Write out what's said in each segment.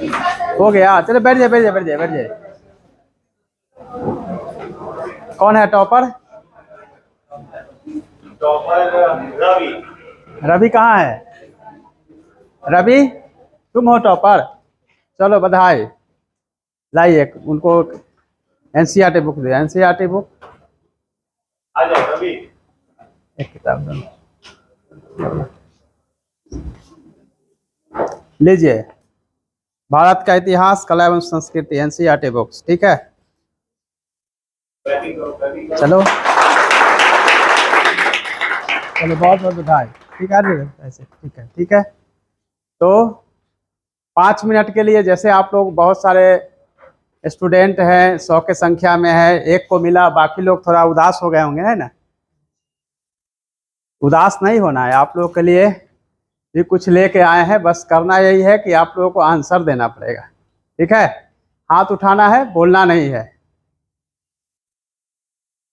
हो गया, चलो बैठ जाए बैठ जाए बैठ जाए बैठ जाए। कौन है टॉपर? रवि। रवि कहाँ है? रवि तुम हो टॉपर? चलो बधाई। लाइए उनको एनसीईआरटी बुक दे, एनसीईआरटी बुक। आ जाओ रवि। एक किताब दो, लीजिए। भारत का इतिहास, कला एवं संस्कृति, एनसीईआरटी बुक्स। ठीक है, चलो चलो बहुत बहुत बधाई। ठीक है ऐसे, ठीक है ठीक है। तो 5 मिनट के लिए, जैसे आप लोग बहुत सारे स्टूडेंट हैं, 100 के संख्या में है, एक को मिला, बाकी लोग थोड़ा उदास हो गए होंगे, है ना? उदास नहीं होना है, आप लोग के लिए भी कुछ लेके आए हैं। बस करना यही है कि आप लोगों को आंसर देना पड़ेगा। ठीक है, हाथ उठाना है, बोलना नहीं है,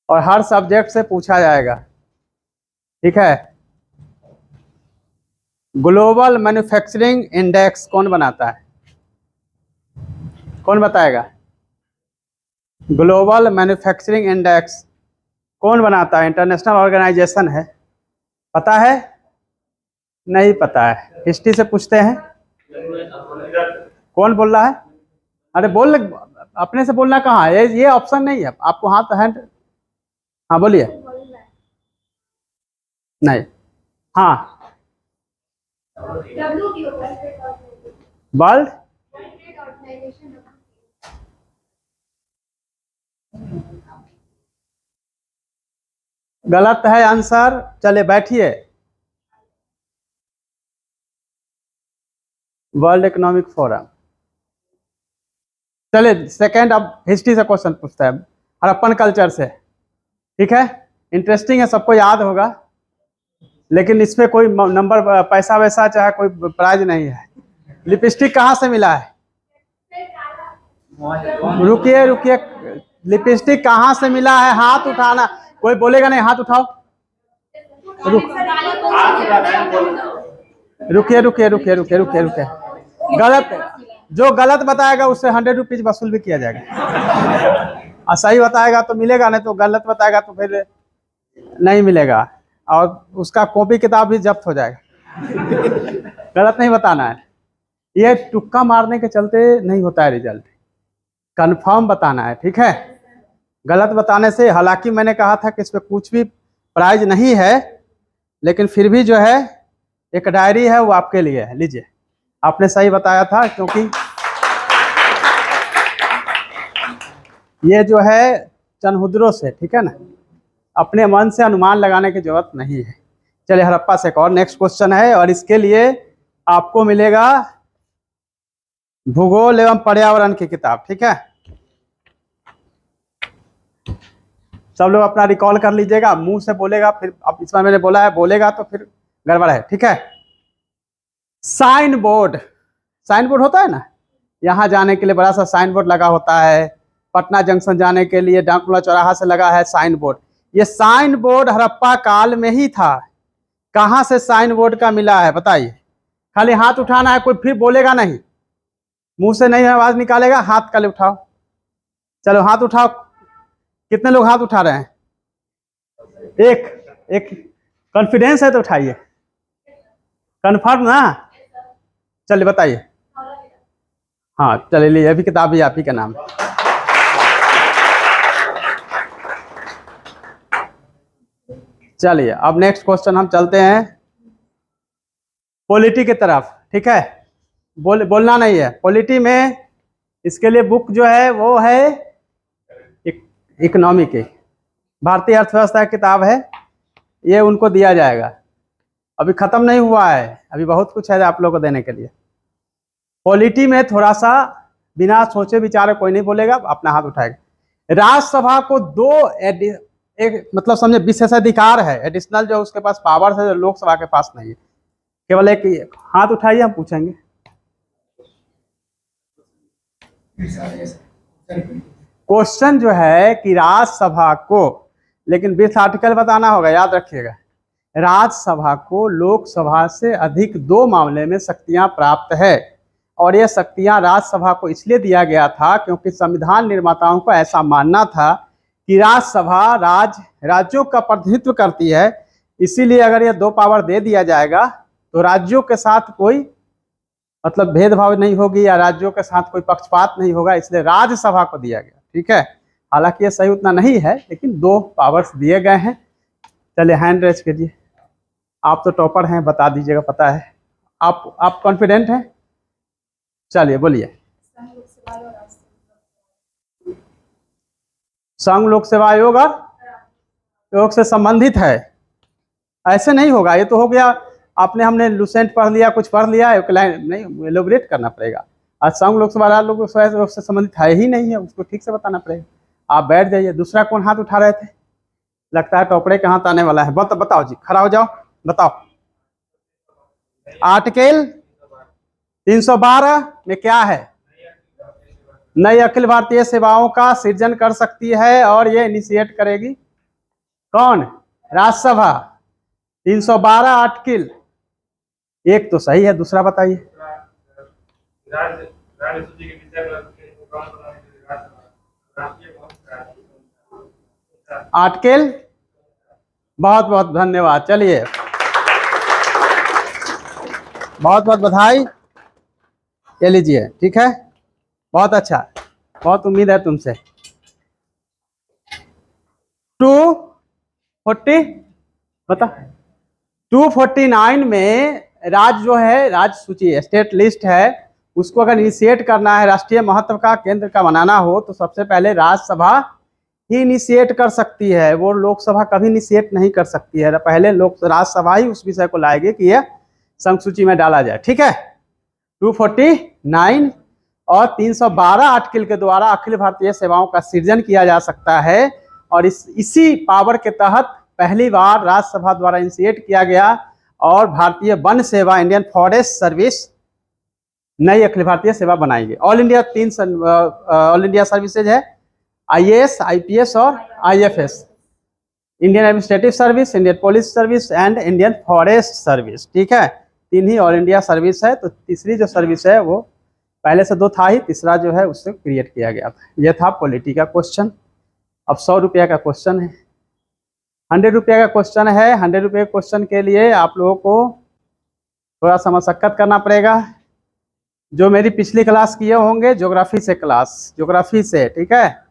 और हर सब्जेक्ट से पूछा जाएगा। ठीक है। ग्लोबल मैन्युफैक्चरिंग इंडेक्स कौन बनाता है? कौन बताएगा? ग्लोबल मैन्युफैक्चरिंग इंडेक्स कौन बनाता है? इंटरनेशनल ऑर्गेनाइजेशन है। पता है? नहीं पता है, हिस्ट्री से पूछते हैं। कौन बोल रहा है? अरे बोल, अपने से बोलना कहाँ है, ये ऑप्शन नहीं है आपको। हाथ हैंड, हाँ बोलिए। नहीं, हाँ वर्ल्ड गलत है आंसर। चले बैठिए। World economic forum. चले सेकंड, अब हिस्ट्री से क्वेश्चन पूछता है, हड़प्पन कल्चर से। ठीक है, इंटरेस्टिंग है, सबको याद होगा, लेकिन इसमें कोई नंबर, पैसा वैसा चाहे कोई प्राइज नहीं है। लिपस्टिक कहाँ से मिला है? रुकिए रुकिए, लिपस्टिक कहाँ से मिला है? हाथ उठाना, कोई बोलेगा नहीं, हाथ उठाओ। रुकिए रुकिए रुकिए रुकिए रुकिए रुकिए, गलत, जो गलत बताएगा उससे 100 रुपीज वसूल भी किया जाएगा, और सही बताएगा तो मिलेगा, नहीं तो गलत बताएगा तो फिर नहीं मिलेगा, और उसका कॉपी किताब भी जब्त हो जाएगा। गलत नहीं बताना है, ये तुक्का मारने के चलते नहीं होता है रिजल्ट, कंफर्म बताना है। ठीक है, गलत बताने से, हालांकि मैंने कहा था कि इस पर कुछ भी प्राइज नहीं है, लेकिन फिर भी जो है एक डायरी है, वो आपके लिए है, लीजिए। आपने सही बताया था, क्योंकि ये जो है चनहुद्रों से, ठीक है ना, अपने मन से अनुमान लगाने की जरूरत नहीं है। चलिए हड़प्पा से एक और नेक्स्ट क्वेश्चन है, और इसके लिए आपको मिलेगा भूगोल एवं पर्यावरण की किताब। ठीक है, सब लोग अपना रिकॉल कर लीजिएगा, मुंह से बोलेगा, फिर अब इस बार मैंने बोला है, बोलेगा तो फिर गड़बड़ है। ठीक है, साइन बोर्ड, साइन बोर्ड होता है ना, यहाँ जाने के लिए बड़ा सा साइन बोर्ड लगा होता है, पटना जंक्शन जाने के लिए डाकमुला चौराहा से लगा है साइन बोर्ड। ये साइन बोर्ड हड़प्पा काल में ही था। कहाँ से साइन बोर्ड का मिला है बताइए? खाली हाथ उठाना है, कोई फिर बोलेगा नहीं, मुंह से नहीं आवाज निकालेगा, हाथ खाली उठाओ। चलो हाथ उठाओ, कितने लोग हाथ उठा रहे हैं? एक एक, कॉन्फिडेंस है तो उठाइए, कन्फर्म ना? चलिए बताइए। हाँ चलिए, लिए अभी किताब भी आप ही का नाम। चलिए अब नेक्स्ट क्वेश्चन हम चलते हैं पॉलिटी की तरफ। ठीक है, बोलना नहीं है पॉलिटी में। इसके लिए बुक जो है वो है इकोनॉमी की, भारतीय अर्थव्यवस्था की किताब है, ये उनको दिया जाएगा। अभी खत्म नहीं हुआ है, अभी बहुत कुछ है आप लोगों को देने के लिए। पॉलिटी में थोड़ा सा बिना सोचे विचारे कोई नहीं बोलेगा, अपना हाथ उठाएगा। राज्यसभा को एक मतलब समझे विशेषाधिकार है, एडिशनल जो उसके पास पावर है, जो लोकसभा के पास नहीं है। केवल एक हाथ उठाइए, हम पूछेंगे। क्वेश्चन जो है कि राज्यसभा को, लेकिन 20 आर्टिकल बताना होगा, याद रखिएगा। राज्यसभा को लोकसभा से अधिक 2 मामले में शक्तियां प्राप्त है। और ये शक्तियां राज्यसभा को इसलिए दिया गया था क्योंकि संविधान निर्माताओं को ऐसा मानना था कि राज्यसभा राज्यों का प्रतिनिधित्व करती है। इसीलिए अगर ये 2 पावर दे दिया जाएगा तो राज्यों के साथ कोई मतलब भेदभाव नहीं होगी या राज्यों के साथ कोई पक्षपात नहीं होगा, इसलिए राज्यसभा को दिया गया। ठीक है, हालांकि ये सही उतना नहीं है, लेकिन 2 पावर्स दिए गए हैं। चलिए हैंड रेज कीजिए। आप तो टॉपर हैं, बता दीजिएगा, पता है। आप कॉन्फिडेंट हैं? चलिए बोलिए। संघ लोक सेवा आयोग और योग से संबंधित है। ऐसे नहीं होगा, ये तो हो गया हमने लुसेंट पढ़ लिया, कुछ पढ़ लिया, एक लाइन नहीं, एलोबरेट करना पड़ेगा। आज संघ लोक सेवा लोक से संबंधित है ही नहीं है, उसको ठीक से बताना पड़ेगा। आप बैठ जाइए। दूसरा कौन हाथ उठा रहे थे? लगता है टोपड़े के हाथ आने वाला है। बताओ जी, खड़ा हो जाओ, बताओ। आर्टिकल 312 में क्या है? नई अखिल भारतीय सेवाओं का सृजन कर सकती है और ये इनिशिएट करेगी कौन? राज्यसभा। 312 आर्टिकल। एक तो सही है, दूसरा बताइए। आर्टिकल, बहुत बहुत धन्यवाद। चलिए, बहुत बहुत बधाई, ये लीजिए। ठीक है, बहुत अच्छा, बहुत उम्मीद है तुमसे। 240 बता 249 में राज्य जो है, राज्य सूची स्टेट लिस्ट है, उसको अगर इनिशिएट करना है, राष्ट्रीय महत्व का केंद्र का बनाना हो, तो सबसे पहले राज्यसभा ही इनिशिएट कर सकती है। वो लोकसभा कभी इनिशिएट नहीं कर सकती है। पहले राज्यसभा ही उस विषय को लाएगी कि यह संघ सूची में डाला जाए। ठीक है, 249 और 312 आर्टिकल के द्वारा अखिल भारतीय सेवाओं का सृजन किया जा सकता है और इसी पावर के तहत पहली बार राज्यसभा द्वारा इनिशिएट किया गया और भारतीय वन सेवा, इंडियन फॉरेस्ट सर्विस, नई अखिल भारतीय सेवा बनाएंगे। All India all India services है, IAS, IPS और IFS, Indian administrative service, Indian police service and Indian forest service. ठीक है, 3 ही ऑल इंडिया सर्विस है। तो तीसरी जो सर्विस है वो पहले से 2 था ही, तीसरा जो है उससे क्रिएट किया गया था। यह था पॉलिटी का क्वेश्चन। अब 100 रुपया का क्वेश्चन है, 100 रुपया का क्वेश्चन है। 100 रुपये क्वेश्चन के लिए आप लोगों को थोड़ा सा मशक्कत करना पड़ेगा। जो मेरी पिछली क्लास किए होंगे, ज्योग्राफी से क्लास, ज्योग्राफी से, ठीक है,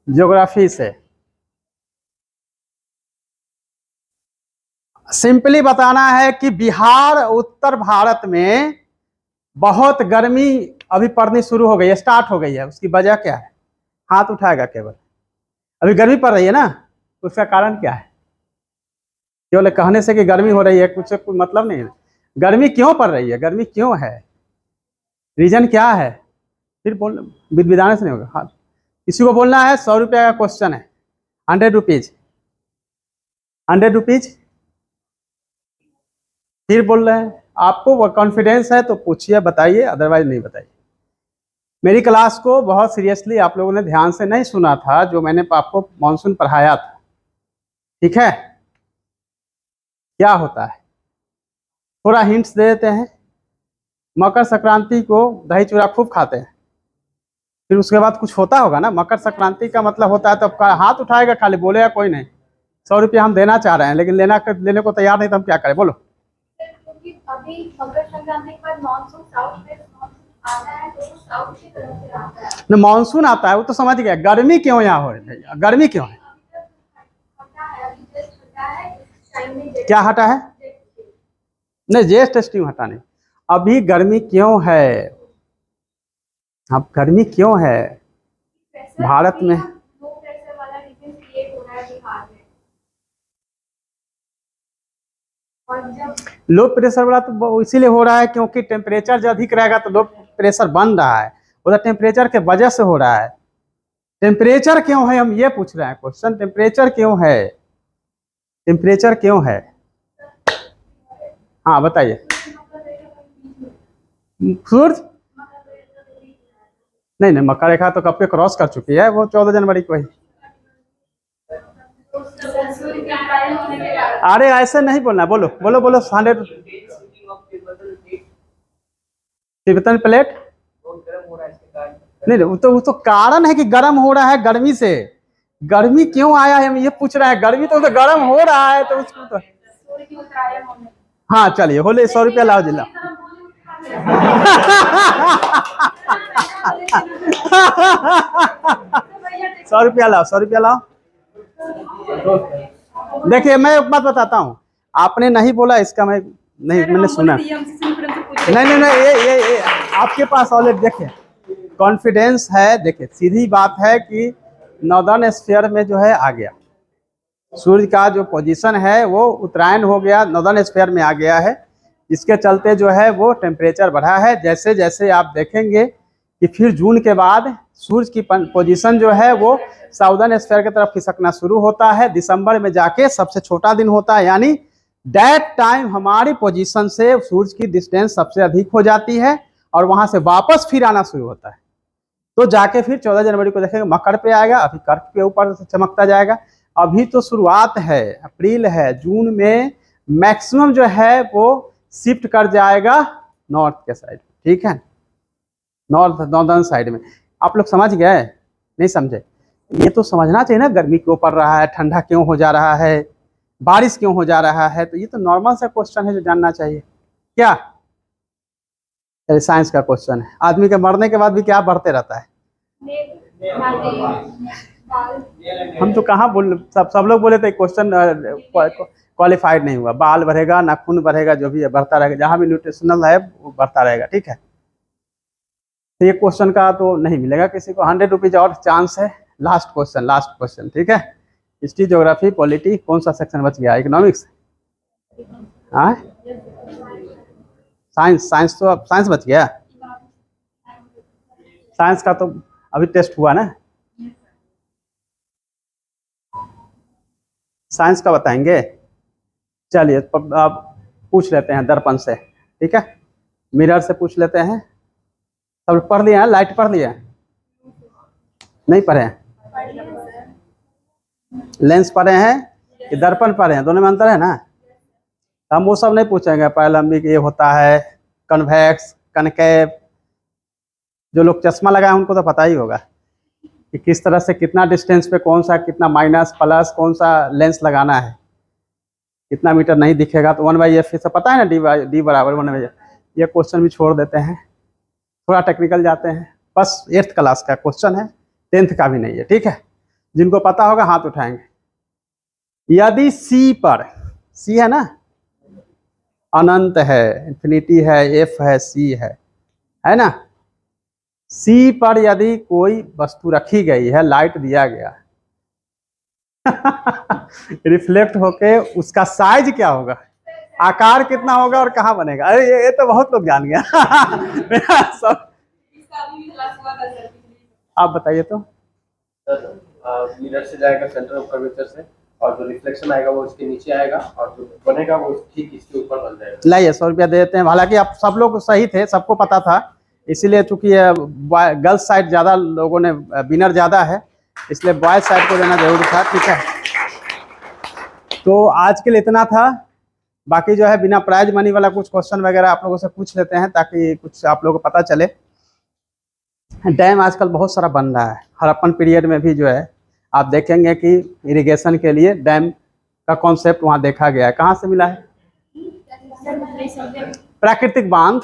ज्योग्राफी से सिंपली बताना है कि बिहार, उत्तर भारत में बहुत गर्मी अभी पड़नी शुरू हो गई है, स्टार्ट हो गई है। उसकी वजह क्या है? हाथ उठाएगा केवल। अभी गर्मी पड़ रही है ना, उसका कारण क्या है? केवल कहने से कि गर्मी हो रही है कुछ कोई मतलब नहीं है। गर्मी क्यों पड़ रही है? गर्मी क्यों है? रीजन क्या है? फिर बोल, विधान से नहीं होगा। हाँ, किसी को बोलना है। 100 रुपया का क्वेश्चन है, 100 रुपीज, 100 रुपीज। फिर बोल रहे हैं। आपको कॉन्फिडेंस है तो पूछिए, बताइए, अदरवाइज नहीं बताइए। मेरी क्लास को बहुत सीरियसली आप लोगों ने ध्यान से नहीं सुना था, जो मैंने आपको मानसून पढ़ाया था। ठीक है, क्या होता है थोड़ा हिंट्स दे देते हैं। मकर संक्रांति को दही चूड़ा खूब खाते हैं, फिर उसके बाद कुछ होता होगा ना। मकर संक्रांति का मतलब होता है तो आपका हाथ उठाएगा, खाली बोलेगा कोई नहीं। 100 रुपया हम देना चाह रहे हैं, लेकिन लेने को तैयार नहीं, तो हम क्या करें? बोलो। अभी मकर संक्रांति के बाद मानसून साउथ में आता है, तो साउथ की तरफ से आता है न, मानसून आता है वो तो समझ गया। गर्मी क्यों यहाँ हो रही है? गर्मी क्यों है? क्या हटा है? नहीं, जेस्ट टेस्टिंग हटा नहीं। अभी गर्मी क्यों है? अब गर्मी क्यों है भारत में? लो प्रेशर वाला तो इसीलिए हो रहा है क्योंकि टेम्परेचर जो अधिक रहेगा तो लो प्रेशर बन रहा है। उधर टेम्परेचर के वजह से हो रहा है। टेम्परेचर क्यों है, हम ये पूछ रहे हैं क्वेश्चन। टेम्परेचर क्यों है? टेम्परेचर क्यों है? हाँ बताइए। सूरज नहीं, मकर रेखा तो कब के क्रॉस कर चुकी है, वो 14 जनवरी को ही। अरे ऐसे नहीं बोलना, बोलो बोलो बोलो। 100 तिब्बतन प्लेट नहीं, वो तो कारण है कि गर्म हो रहा है गर्मी से। गर्मी क्यों आया है हम ये पूछ रहे हैं। गर्मी तो गर्म हो रहा है तो उसको तो सूर्य की उत्तरायण होने। हाँ चलिए होले 100 रुपया लाओ जिला। 100 रुपया लाओ, 100 रुपया लाओ। देखिए मैं एक बात बताता हूँ, आपने नहीं बोला इसका मैं नहीं, मैंने सुना नहीं, ये आपके पास ऑलरेडी देखिए कॉन्फिडेंस है। देखिए सीधी बात है कि नॉर्दर्न स्फीयर में जो है आ गया, सूर्य का जो पोजीशन है वो उत्तरायण हो गया, नॉर्दर्न स्फीयर में आ गया है। इसके चलते जो है वो टेम्परेचर बढ़ा है। जैसे जैसे आप देखेंगे कि फिर जून के बाद सूर्य की पोजीशन जो है वो साउदर्न स्फीयर की तरफ खिसकना शुरू होता है। दिसंबर में जाके सबसे छोटा दिन होता है, यानी दैट टाइम हमारी पोजीशन से सूर्य की डिस्टेंस सबसे अधिक हो जाती है और वहां से वापस फिर आना शुरू होता है। तो जाके फिर 14 जनवरी को देखेंगे मकर पे आएगा, अभी कर्क के ऊपर से चमकता जाएगा। अभी तो शुरुआत है, अप्रैल है, जून में मैक्सिमम जो है वो शिफ्ट कर जाएगा नॉर्थ के साइड, ठीक है, नॉर्दर्न साइड में। आप लोग समझ गए? नहीं समझे? ये तो समझना चाहिए ना, गर्मी क्यों पड़ रहा है, ठंडा क्यों हो जा रहा है, बारिश क्यों हो जा रहा है। तो ये तो नॉर्मल सा क्वेश्चन है जो जानना चाहिए। क्या साइंस का क्वेश्चन है। आदमी के मरने के बाद भी क्या बढ़ते रहता है? हम तो कहाँ बोल, सब लोग बोले थे क्वेश्चन क्वालिफाइड नहीं हुआ। बाल बढ़ेगा, नाखून बढ़ेगा, जो भी है बढ़ता रहेगा, जहाँ भी न्यूट्रिशनल है वो बढ़ता रहेगा, ठीक है। तो ये क्वेश्चन का तो नहीं मिलेगा किसी को। 100 रुपीज और चांस है। लास्ट क्वेश्चन, ठीक है। हिस्ट्री, ज्योग्राफी, पॉलिटी, कौन सा सेक्शन बच गया? इकोनॉमिक्स, हाँ साइंस तो अब साइंस बच गया। साइंस का तो अभी टेस्ट हुआ ना, साइंस का बताएंगे। चलिए आप पूछ लेते हैं दर्पण से, ठीक है, मिरर से पूछ लेते हैं। सब पढ़ लिया है? लाइट पढ़ लिया? नहीं पढ़े हैं? लेंस पढ़े हैं कि दर्पण पढ़े हैं? दोनों में अंतर है ना। हम वो सब नहीं पूछेंगे। पैरालंबिक ये होता है, कन्वेक्स, कनकेव। जो लोग चश्मा लगाए उनको तो पता ही होगा कि किस तरह से कितना डिस्टेंस पे कौन सा, कितना माइनस प्लस कौन सा लेंस लगाना है, कितना मीटर नहीं दिखेगा। तो 1/f से पता है ना, डी बराबर 1/f। ये क्वेश्चन भी छोड़ देते हैं, थोड़ा टेक्निकल जाते हैं। बस 8th क्लास का क्वेश्चन है, 10th का भी नहीं है, ठीक है। जिनको पता होगा हाथ उठाएंगे। यदि सी पर, सी है ना, अनंत है, इन्फिनिटी है, एफ है, सी है ना। सी पर यदि कोई वस्तु रखी गई है, लाइट दिया गया रिफ्लेक्ट होके उसका साइज क्या होगा, आकार कितना होगा और कहाँ बनेगा? अरे ये तो बहुत लोग जान गया सब आप बताइए तो। मिरर से जाएगा सेंटर ऑफ कर्वेचर से, और जो रिफ्लेक्शन आएगा वो उसके नीचे आएगा, और जो बनेगा वो ठीक इसके ऊपर बन जाएगा। लाइए 100 रुपया दे देते हैं। हालांकि आप सब लोग सही थे, सबको पता था, इसीलिए चूंकि गर्ल्स साइड ज़्यादा लोगों ने विनर ज़्यादा है, इसलिए बॉयज साइड को देना जरूरी था, ठीक है। तो आज के लिए इतना था। बाकी जो है बिना प्राइज मनी वाला कुछ क्वेश्चन वगैरह आप लोगों से पूछ लेते हैं ताकि कुछ आप लोगों को पता चले। डैम आजकल बहुत सारा बन रहा है। हड़प्पन पीरियड में भी जो है आप देखेंगे कि इरिगेशन के लिए डैम का कॉन्सेप्ट वहाँ देखा गया है। कहाँ से मिला है? प्राकृतिक बांध,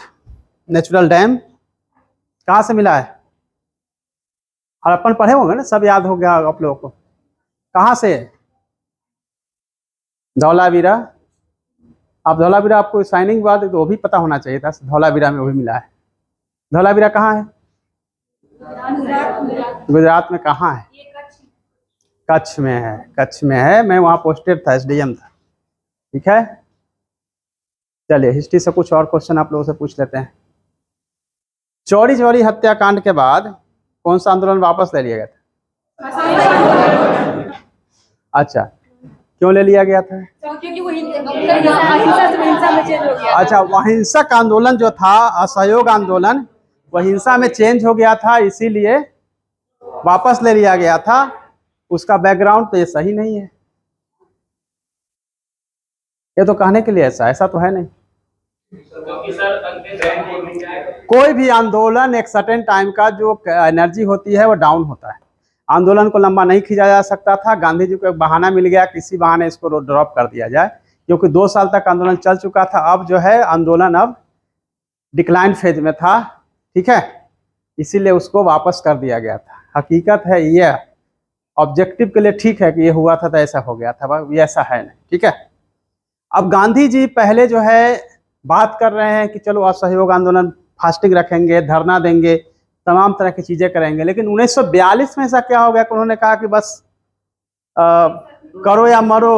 नेचुरल डैम, कहाँ से मिला है? हड़प्पन पढ़े होंगे ना, सब याद हो गया आप लोगों को। कहाँ से? धौलावीरा। आप धौलावीरा, आपको साइनिंग बाद तो वो भी पता होना चाहिए था, धौलावीरा में वो भी मिला है। धौलावीरा कहाँ है? गुजरात में। कहाँ है? कच्छ में है, कच्छ में है। मैं वहाँ पोस्टेड था, SDM था, ठीक है। चलिए हिस्ट्री से कुछ और क्वेश्चन आप लोगों से पूछ लेते हैं। चौरी चौरी हत्याकांड के बाद कौन सा आंदोलन वापस ले लिया गया था? अच्छा, क्यों ले लिया गया था? क्योंकि वो अहिंसा से हिंसा में चेंज हो गया। अच्छा, अहिंसक आंदोलन जो था, असहयोग आंदोलन, वह हिंसा में चेंज हो गया था, इसीलिए वापस ले लिया गया था। उसका बैकग्राउंड तो ये सही नहीं है। ये तो कहने के लिए ऐसा तो है नहीं। कोई भी आंदोलन एक सर्टेन टाइम का जो एनर्जी होती है वो डाउन होता है। आंदोलन को लंबा नहीं खींचा जा सकता था। गांधी जी को एक बहाना मिल गया, किसी बहाने इसको ड्रॉप कर दिया जाए, क्योंकि 2 साल तक आंदोलन चल चुका था। अब जो है आंदोलन अब डिक्लाइन फेज में था, ठीक है, इसीलिए उसको वापस कर दिया गया था। हकीकत है ये, ऑब्जेक्टिव के लिए ठीक है कि ये हुआ था तो ऐसा हो गया था, ये ऐसा है नहीं, ठीक है। अब गांधी जी पहले जो है बात कर रहे हैं कि चलो असहयोग आंदोलन, फास्टिंग रखेंगे, धरना देंगे, तमाम तरह की चीजें करेंगे, लेकिन 1942 में ऐसा क्या हो गया कि उन्होंने कहा कि बस करो या मरो।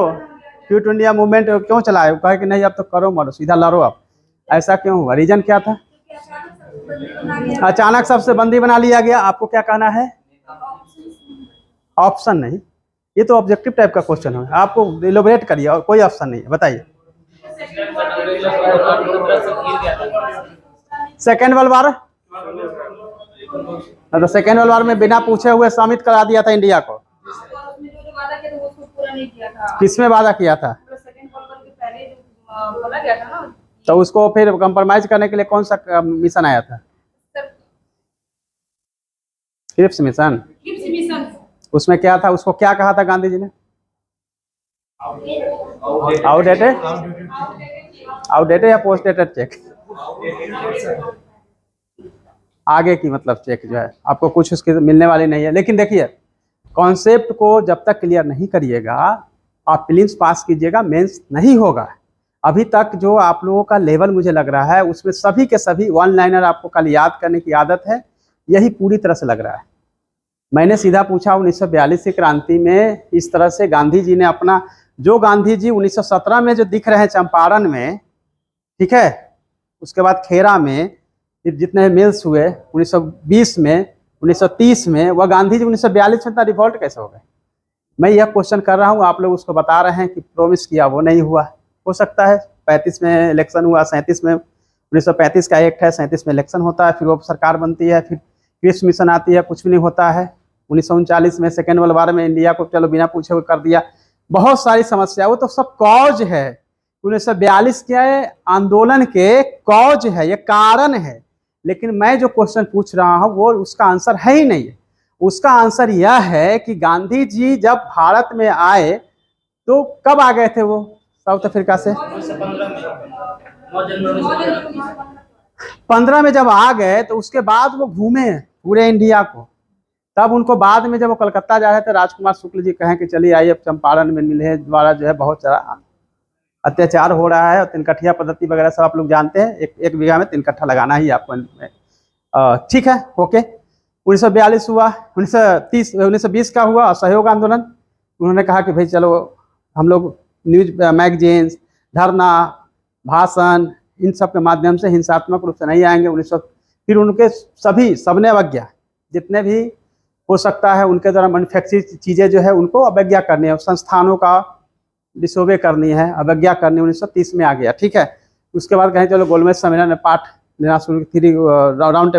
क्विट इंडिया मूवमेंट क्यों चलाए? कहे कि नहीं अब तो करो मरो, सीधा लड़ो। अब ऐसा क्यों हुआ? रीजन क्या था? अचानक सबसे बंदी बना लिया गया। आपको क्या कहना है? ऑप्शन नहीं, ये तो ऑब्जेक्टिव टाइप का क्वेश्चन है, आपको इलोबरेट करिए। और कोई ऑप्शन नहीं है, बताइए। सेकेंड वर्ल्ड वार, तो सेकेंड वर्ल्ड वार में बिना पूछे हुए शामिल करा दिया था इंडिया को। किसमें वादा किया था? तो उसको फिर कंप्रोमाइज करने के लिए कौन सा मिशन आया था? Cripps mission. उसमें क्या था? उसको क्या कहा था गांधी जी ने? आउटडेटेड या पोस्ट डेटेड चेक? आगे की मतलब चेक जो है आपको कुछ उसकी मिलने वाली नहीं है। लेकिन देखिए, कॉन्सेप्ट को जब तक क्लियर नहीं करिएगा, आप प्रीलिम्स पास कीजिएगा, मेंस नहीं होगा। अभी तक जो आप लोगों का लेवल मुझे लग रहा है उसमें सभी के सभी वन लाइनर आपको कल याद करने की आदत है, यही पूरी तरह से लग रहा है। मैंने सीधा पूछा 1942 की क्रांति में इस तरह से गांधी जी ने अपना, जो गांधी जी 1917 में जो दिख रहे हैं चंपारण में, ठीक है, उसके बाद खेरा में, फिर जितने मिल्स हुए 1920 में, 1930 में, वह गांधी जी 1942 में इतना रिवॉल्ट कैसे हो गए? मैं यह क्वेश्चन कर रहा हूँ, आप लोग उसको बता रहे हैं कि प्रोमिस किया वो नहीं हुआ। हो सकता है 35 में इलेक्शन हुआ, 37 में 1935 का एक्ट है, 37 में इलेक्शन होता है, फिर वो सरकार बनती है, फिर क्रिप्स मिशन आती है, कुछ भी नहीं होता है। 1939 में सेकेंड वर्ल्ड वार में इंडिया को चलो बिना पूछे हुए कर दिया। बहुत सारी समस्या, वो तो सब कॉज है। 1942 के आंदोलन के कॉज है, ये कारण है। लेकिन मैं जो क्वेश्चन पूछ रहा हूँ वो उसका आंसर है ही नहीं है। उसका आंसर यह है कि गांधी जी जब भारत में आए तो कब आ गए थे? वो साउथ अफ्रीका से 15 में जब आ गए तो उसके बाद वो घूमे पूरे इंडिया को। तब उनको बाद में जब वो कलकत्ता जा रहे थे, राजकुमार शुक्ल जी कहें कि चलिए आइए, अब चंपारण में मिले द्वारा जो है बहुत सारा अत्याचार हो रहा है, और तिनकठिया पद्धति वगैरह सब आप लोग जानते हैं। एक बीघा में 3 कट्ठा लगाना ही आपको, ठीक है, ओके। 1942 हुआ, 1920 का हुआ असहयोग आंदोलन। उन्होंने कहा कि भाई चलो हम लोग न्यूज मैगजीन्स, धरना, भाषण, इन सब के माध्यम से हिंसात्मक रूप से नहीं आएंगे। फिर उनके सबने अवज्ञा, जितने भी हो सकता है उनके द्वारा मैन्युफैक्चर चीज़ें जो है उनको अवज्ञा करनी है, संस्थानों का डिसोबे करनी है, अवज्ञा करनी। 1930 में आ गया, ठीक है। उसके बाद कहें चलो गोलमेज सम्मेलन में पाठ देना शुरू, फिर राउंड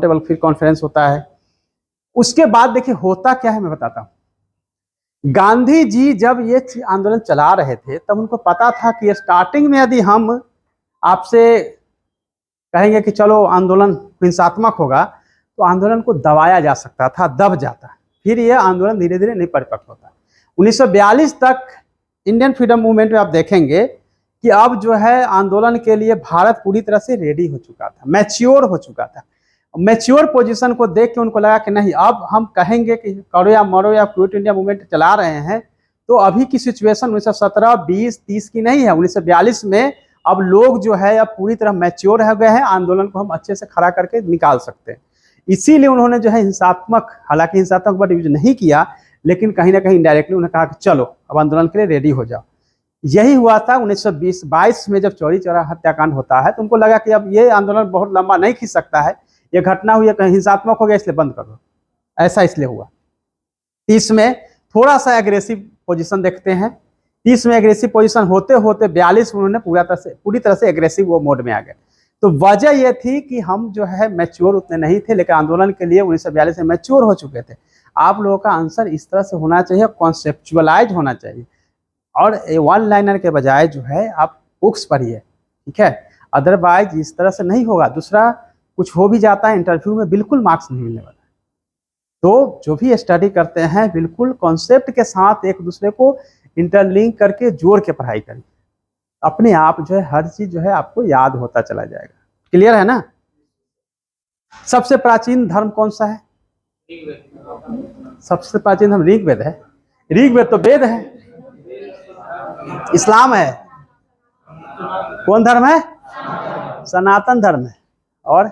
टेबल फिर कॉन्फ्रेंस होता है। उसके बाद देखिए होता क्या है, मैं बताता हूँ। गांधी जी जब ये आंदोलन चला रहे थे तब उनको पता था कि स्टार्टिंग में यदि हम आपसे कहेंगे कि चलो आंदोलन हिंसात्मक होगा तो आंदोलन को दबाया जा सकता था, दब जाता, फिर ये आंदोलन धीरे धीरे नहीं परिपक्व होता। 1942 तक इंडियन फ्रीडम मूवमेंट में आप देखेंगे कि अब जो है आंदोलन के लिए भारत पूरी तरह से रेडी हो चुका था, मैच्योर हो चुका था। मैच्योर पोजीशन को देख के उनको लगा कि नहीं, अब हम कहेंगे कि करो या मरो या क्विट इंडिया मूवमेंट चला रहे हैं, तो अभी की सिचुएशन 1917, 20, 30 की नहीं है। 1942 में अब लोग जो है अब पूरी तरह मैच्योर हो गए हैं, आंदोलन को हम अच्छे से खड़ा करके निकाल सकते हैं। इसीलिए उन्होंने जो है हिंसात्मक, हालांकि हिंसात्मक वर्ड यूज नहीं किया, लेकिन कहीं ना कहीं इनडायरेक्टली उन्होंने कहा कि चलो अब आंदोलन के लिए रेडी हो जाओ। यही हुआ था 1920-22 में जब चौरी चौरा हत्याकांड होता है, तो उनको लगा कि अब ये आंदोलन बहुत लंबा नहीं खींच सकता है, ये घटना हुई है, कहीं हिंसात्मक हो गया, इसलिए बंद कर दो। ऐसा इसलिए हुआ। 30 में थोड़ा सा एग्रेसिव पोजीशन देखते हैं। 30 में एग्रेसिव पोजीशन होते होते 42 में उन्होंने पूरी तरह से एग्रेसिव वो मोड में आ गए। तो वजह यह थी कि हम जो है मैच्योर उतने नहीं थे, लेकिन आंदोलन के लिए 1942 में मैच्योर हो चुके थे। आप लोगों का आंसर इस तरह से होना चाहिए, कॉन्सेप्चुअलाइज होना चाहिए, और वन लाइनर के बजाय जो है आप बुक्स पढ़िए, ठीक है। अदरवाइज इस तरह से नहीं होगा। दूसरा, कुछ हो भी जाता है इंटरव्यू में, बिल्कुल मार्क्स नहीं मिलने वाला। तो जो भी स्टडी करते हैं बिल्कुल कॉन्सेप्ट के साथ एक दूसरे को इंटरलिंक करके जोड़ के पढ़ाई करें, अपने आप जो है हर चीज जो है आपको याद होता चला जाएगा। क्लियर है ना? सबसे प्राचीन धर्म कौन सा है? सबसे प्राचीन धर्म ऋग्वेद है। ऋग्वेद तो वेद है। इस्लाम है। कौन धर्म है? सनातन धर्म है। और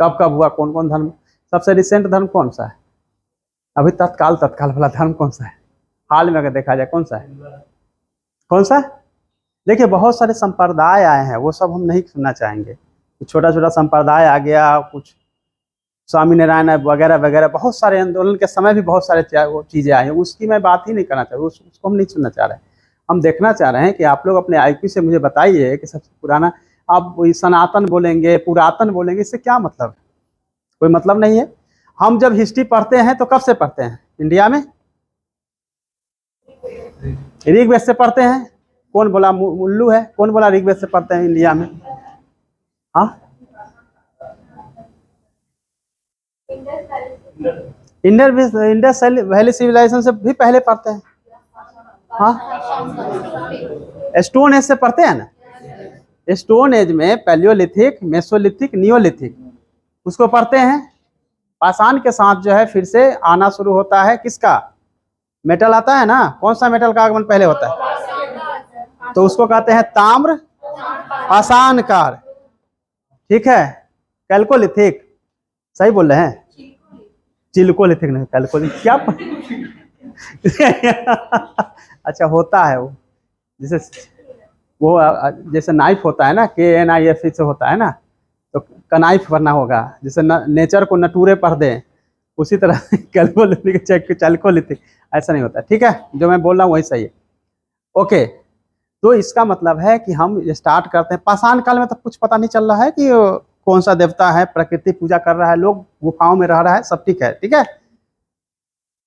कब कब हुआ, कौन कौन धर्म? सबसे रिसेंट धर्म कौन सा है? अभी तत्काल वाला धर्म कौन सा है? हाल में अगर देखा जाए कौन सा है? कौन सा? देखिए बहुत सारे संप्रदाय आए हैं, वो सब हम नहीं सुनना चाहेंगे। छोटा छोटा संप्रदाय आ गया, कुछ स्वामी नारायण वगैरह वगैरह, बहुत सारे आंदोलन के समय भी बहुत सारे चीज़ें आई हैं, उसकी मैं बात ही नहीं करना चाह रहा, उसको हम नहीं सुनना चाह रहे हैं। हम देखना चाह रहे हैं कि आप लोग अपने IQ से मुझे बताइए कि सबसे पुराना, आप सनातन बोलेंगे, पुरातन बोलेंगे, इससे क्या मतलब है? कोई मतलब नहीं है। हम जब हिस्ट्री पढ़ते हैं तो कब से पढ़ते हैं इंडिया में? ऋग्वेद से पढ़ते हैं। कौन बोला उल्लू है? कौन बोला ऋग्वेद से पढ़ते हैं इंडिया में? हाँ, इंडस वैली सिविलाइजेशन से भी पहले पढ़ते हैं। हाँ, स्टोन एज से पढ़ते हैं ना। स्टोन एज में पैलियोलिथिक, मेसोलिथिक, नियोलिथिक, उसको पढ़ते हैं। पाषाण के साथ जो है फिर से आना शुरू होता है किसका? मेटल आता है ना। कौन सा मेटल का आगमन पहले होता है? तो उसको कहते हैं ताम्र पाषाण काल। ठीक है। कैल्कोलिथिक, सही बोल रहे हैं? चिल्कोलिथिक नहीं, कैल्कोलिथिक क्या? अच्छा होता है वो, जैसे नाइफ होता है ना, KNIF से होता है ना, तो कनाइफ करना होगा। जैसे नेचर को नटूरे पढ़ दें, उसी तरह कैल्कोलिथिक चैल्कोलिथिक ऐसा नहीं होता। ठीक है, जो मैं बोल रहा हूँ वही सही है। ओके, तो इसका मतलब है कि हम स्टार्ट करते हैं। पाषाण काल में तो कुछ पता नहीं चल रहा है कि कौन सा देवता है, प्रकृति पूजा कर रहा है, लोग गुफाओं में रह रहा है, सब ठीक है। ठीक है,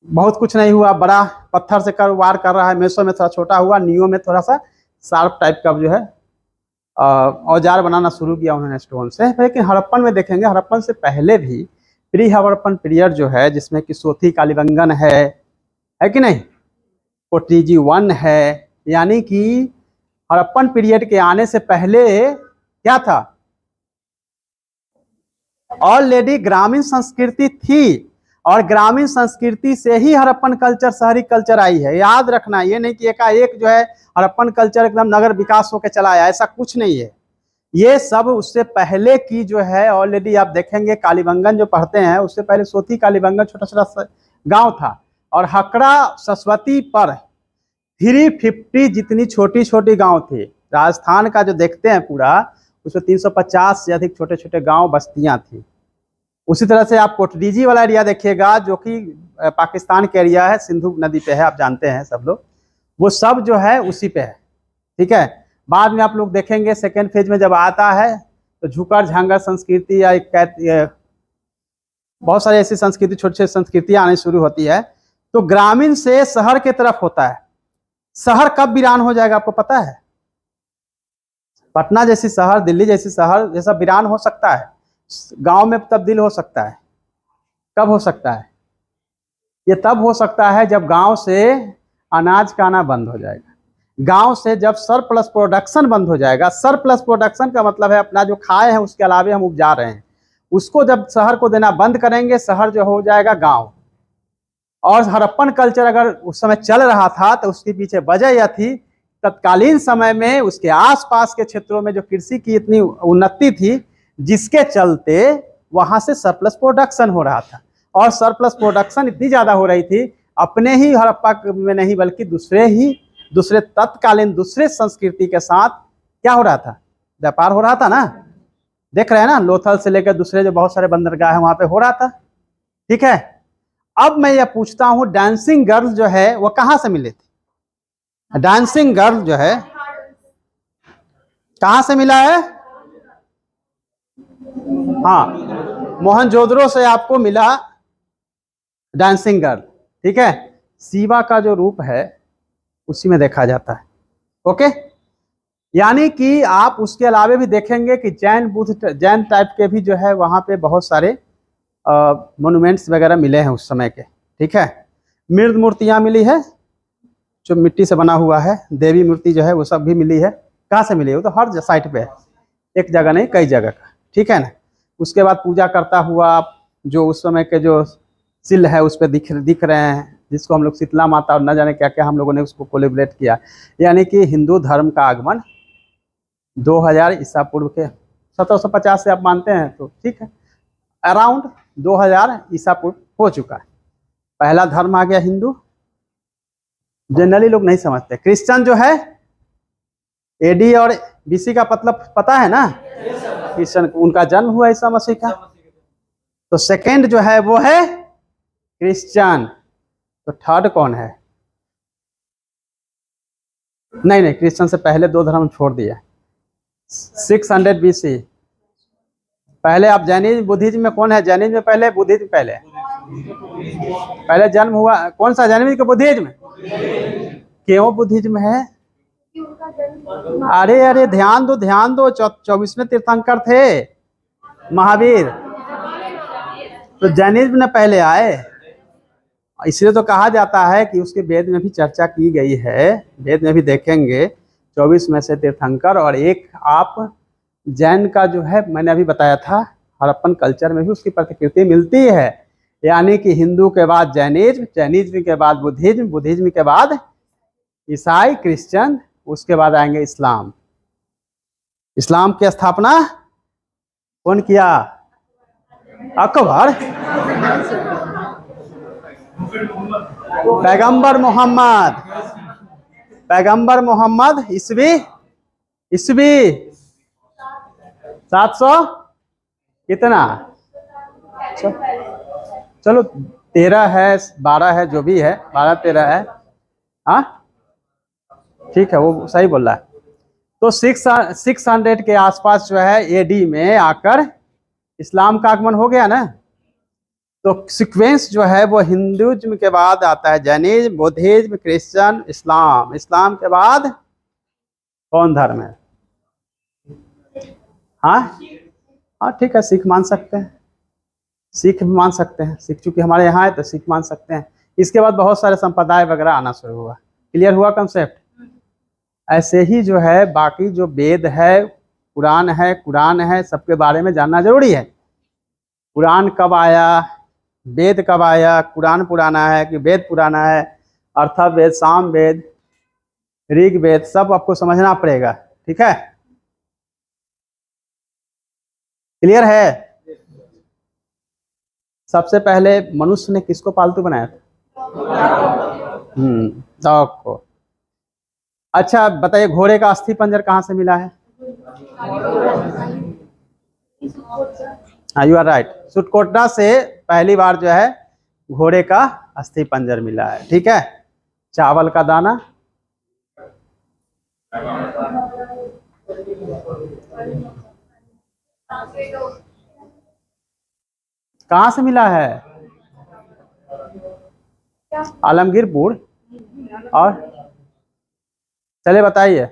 बहुत कुछ नहीं हुआ, बड़ा पत्थर से वार कर रहा है। मेसो में थोड़ा छोटा हुआ, नियो में थोड़ा सा शार्प टाइप का जो है औजार बनाना शुरू किया उन्होंने स्टोन से। लेकिन हड़प्पन में देखेंगे, हड़प्पन से पहले भी प्री हड़प्पन पीरियड जो है, जिसमें कि सोथी कालीबंगन है कि नहीं, कोट्रीजी 1 है, यानी कि हड़प्पन पीरियड के आने से पहले क्या था? ऑलरेडी ग्रामीण संस्कृति थी, और ग्रामीण संस्कृति से ही हड़प्पन कल्चर, शहरी कल्चर आई है। याद रखना, ये नहीं कि एकाएक जो है हड़प्पन कल्चर एकदम नगर विकास होकर चला आया, ऐसा कुछ नहीं है। ये सब उससे पहले की जो है ऑलरेडी आप देखेंगे। कालीबंगन जो पढ़ते हैं, उससे पहले सोथी कालीबंगन छोटा छोटा गांव था, और हकड़ा सरस्वती पर 350 जितनी छोटी छोटी गांव थी। राजस्थान का जो देखते हैं पूरा, उसमें 350 से अधिक छोटे छोटे गांव बस्तियां थी। उसी तरह से आप कोटडीजी वाला एरिया देखिएगा, जो कि पाकिस्तान के एरिया है, सिंधु नदी पे है, आप जानते हैं सब लोग, वो सब जो है उसी पे है। ठीक है, बाद में आप लोग देखेंगे सेकेंड फेज में जब आता है तो झुकर झांगर संस्कृति या बहुत सारी ऐसी संस्कृति, छोटी छोटी संस्कृतियां आनी शुरू होती है। तो ग्रामीण से शहर की तरफ होता है। शहर कब वीरान हो जाएगा आपको पता है? पटना जैसी शहर, दिल्ली जैसी शहर जैसा वीरान हो सकता है, गांव में तब्दील हो सकता है। कब हो सकता है? ये तब हो सकता है जब गांव से अनाज का आना बंद हो जाएगा, गांव से जब सरप्लस प्रोडक्शन बंद हो जाएगा। सरप्लस प्रोडक्शन का मतलब है अपना जो खाए हैं उसके अलावे हम उपजा रहे हैं, उसको जब शहर को देना बंद करेंगे, शहर जो हो जाएगा गांव। और हड़प्पन कल्चर अगर उस समय चल रहा था तो उसके पीछे वजह यह थी, तत्कालीन समय में उसके आसपास के क्षेत्रों में जो कृषि की इतनी उन्नति थी, जिसके चलते वहां से सरप्लस प्रोडक्शन हो रहा था। और सरप्लस प्रोडक्शन इतनी ज्यादा हो रही थी, अपने ही हड़प्पा में नहीं बल्कि दूसरे तत्कालीन दूसरे संस्कृति के साथ क्या हो रहा था? व्यापार हो रहा था ना। देख रहे हैं ना, लोथल से लेकर दूसरे जो बहुत सारे बंदरगाह है वहां पे हो रहा था। ठीक है, अब मैं ये पूछता हूँ, डांसिंग गर्ल जो है वो कहाँ से मिले थे? डांसिंग गर्ल जो है कहाँ से मिला है? हाँ, मोहनजोदड़ो से आपको मिला डांसिंग गर्ल। ठीक है, शिवा का जो रूप है उसी में देखा जाता है। ओके, यानी कि आप उसके अलावे भी देखेंगे कि जैन बुद्ध जैन टाइप के भी जो है वहाँ पे बहुत सारे मोनूमेंट्स वगैरह मिले हैं उस समय के। ठीक है, मृद मूर्तियाँ मिली है जो मिट्टी से बना हुआ है, देवी मूर्ति जो है वो सब भी मिली है। कहाँ से मिली है? वो तो हर साइट पे है, एक जगह नहीं कई जगह का। ठीक है ना। उसके बाद पूजा करता हुआ जो उस समय के जो शिल है उस पर दिख रहे हैं, जिसको हम लोग शीतला माता और न जाने क्या क्या हम लोगों ने उसको कोलिब्रेट किया। यानी कि हिंदू धर्म का आगमन 2000 ईसा पूर्व के 1750 से आप मानते हैं तो ठीक है, अराउंड 2000 ईसा पूर्व हो चुका है। पहला धर्म आ गया हिंदू। जनरली लोग नहीं समझते। क्रिश्चियन जो है एडी और बीसी का मतलब पता है ना? क्रिश्चियन उनका जन्म हुआ ईसा मसीह का, तो सेकंड जो है वो है क्रिश्चियन। तो थर्ड कौन है? नहीं, क्रिश्चियन से पहले दो धर्म छोड़ दिया। 600 BC पहले। आप जैनिज्म बुद्धिज्म में कौन है? जैनिज्म में पहले, बुद्धिज्म पहले? पहले जन्म हुआ कौन सा? जैनिज्म का बुद्धिज्म? क्यों बुद्धिज्म है? अरे ध्यान दो 24वें तीर्थंकर थे महावीर, तो जैनिज्म ने पहले आए। इसलिए तो कहा जाता है कि उसके वेद में भी चर्चा की गई है, वेद में भी देखेंगे 24 में से तीर्थंकर और एक आप जैन का जो है मैंने अभी बताया था, हड़प्पन कल्चर में भी उसकी प्रतिकृति मिलती है। यानी कि हिंदू के बाद जैनिज्म, जैनिज्म के बाद बुद्धिज्म, बुद्धिज्म के बाद ईसाई क्रिश्चियन, उसके बाद आएंगे इस्लाम। इस्लाम की स्थापना कौन किया? अकबर। पैगंबर मोहम्मद, पैगंबर मोहम्मद ईस्वी 700 कितना? चलो 13 है 12 है जो भी है, 12-13 है। हाँ ठीक है, वो सही बोल रहा है। तो 600 के आसपास जो है एडी में आकर इस्लाम का आगमन हो गया ना। तो सीक्वेंस जो है वो हिंदुइज्म के बाद आता है जैनिज्म, बुद्धिज्म, क्रिश्चियन, इस्लाम। इस्लाम के बाद कौन धर्म है? हाँ ठीक है, सिख मान सकते हैं, सिख भी मान सकते हैं। सिख चूंकि हमारे यहाँ है तो सिख मान सकते हैं। इसके बाद बहुत सारे संप्रदाय वगैरह आना शुरू हुआ। क्लियर हुआ कंसेप्ट? ऐसे ही जो है बाकी जो वेद है, कुरान है, सबके बारे में जानना जरूरी है। कुरान कब आया, वेद कब आया, कुरान पुराना है कि वेद पुराना है, अर्थवेद, सामवेद, ऋग्वेद, सब आपको समझना पड़ेगा। ठीक है, क्लियर है? सबसे पहले मनुष्य ने किसको पालतू बनाया था? डॉग को। अच्छा बताइए, घोड़े का अस्थि पंजर कहाँ से मिला है? यू आर राइट, सुटकोटा से पहली बार जो है घोड़े का अस्थि पंजर मिला है। ठीक है, चावल का दाना कहाँ से मिला है? आलमगीरपुर। और चले बताइए,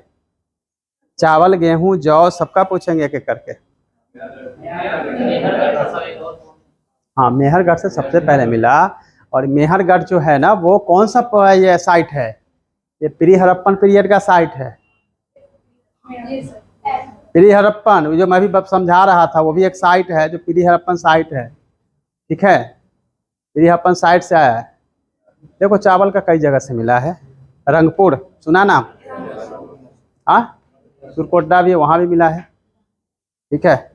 चावल, गेहूं, जौ सबका पूछेंगे एक एक करके। हाँ, मेहरगढ़ से सबसे पहले मिला। और मेहरगढ़ जो है ना वो कौन सा ये साइट है? ये प्री हड़प्पन पीरियड का साइट है। प्री हड़प्पन जो मैं भी समझा रहा था, वो भी एक साइट है जो प्री हड़प्पन साइट है। ठीक है, प्री हड़प्पन साइट से आया है। देखो चावल का कई जगह से मिला है। रंगपुर सुना नाम? हाँ, सुरकोटडा भी, वहाँ भी मिला है। ठीक है,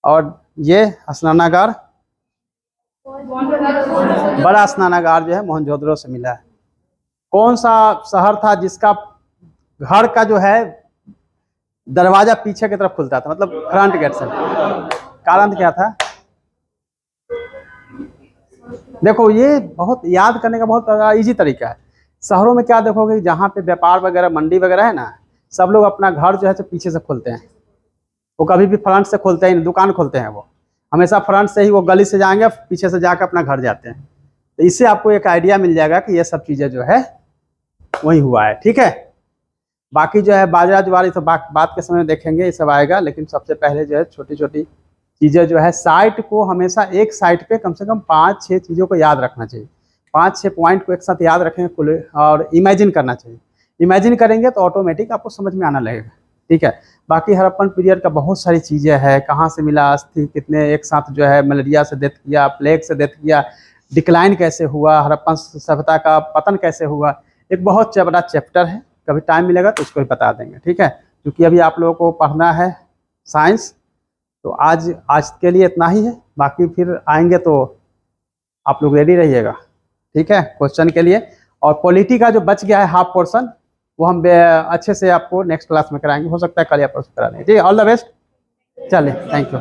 और ये स्नानागार, बड़ा स्नानागार जो है मोहनजोदड़ो से मिला है। कौन सा शहर था जिसका घर का जो है दरवाजा पीछे की तरफ खुलता था, मतलब फ्रंट गेट से? कारण क्या था? देखो ये बहुत याद करने का बहुत इजी तरीका है। शहरों में क्या देखोगे, जहाँ पे व्यापार वगैरह, मंडी वगैरह है ना, सब लोग अपना घर जो है पीछे से खोलते हैं। वो कभी भी फ्रंट से खोलते हैं, दुकान खोलते हैं वो हमेशा फ्रंट से ही, वो गली से जाएंगे पीछे से जाकर अपना घर जाते हैं। तो इससे आपको एक आइडिया मिल जाएगा कि ये सब चीज़ें जो है वही हुआ है। ठीक है, बाकी जो है बाजरा ज्वार ये सब बात के समय देखेंगे, ये सब आएगा। लेकिन सबसे पहले जो है छोटी छोटी चीज़ें जो है साइट को हमेशा एक साइट पे कम से कम 5-6 चीज़ों को याद रखना चाहिए। 5-6 पॉइंट को एक साथ याद रखेंगे कुल और इमेजिन करना चाहिए। इमेजिन करेंगे तो ऑटोमेटिक आपको समझ में आना लगेगा, ठीक है। बाकी हड़प्पन पीरियड का बहुत सारी चीज़ें हैं, कहाँ से मिला अस्थि, कितने एक साथ जो है मलेरिया से डेथ किया, प्लेग से डेथ किया, डिक्लाइन कैसे हुआ, हड़प्पन सभ्यता का पतन कैसे हुआ, एक बहुत बड़ा चैप्टर है। कभी टाइम मिलेगा तो उसको भी बता देंगे, ठीक है। क्योंकि अभी आप लोगों को पढ़ना है साइंस, तो आज के लिए इतना ही है। बाकी फिर आएंगे तो आप लोग रेडी रहिएगा, ठीक है, क्वेश्चन के लिए। और पॉलिटी का जो बच गया है हाफ पोर्शन, वो हम अच्छे से आपको नेक्स्ट क्लास में कराएंगे। हो सकता है कल या परसों करा देंगे। जी, ऑल द बेस्ट। चलिए, थैंक यू।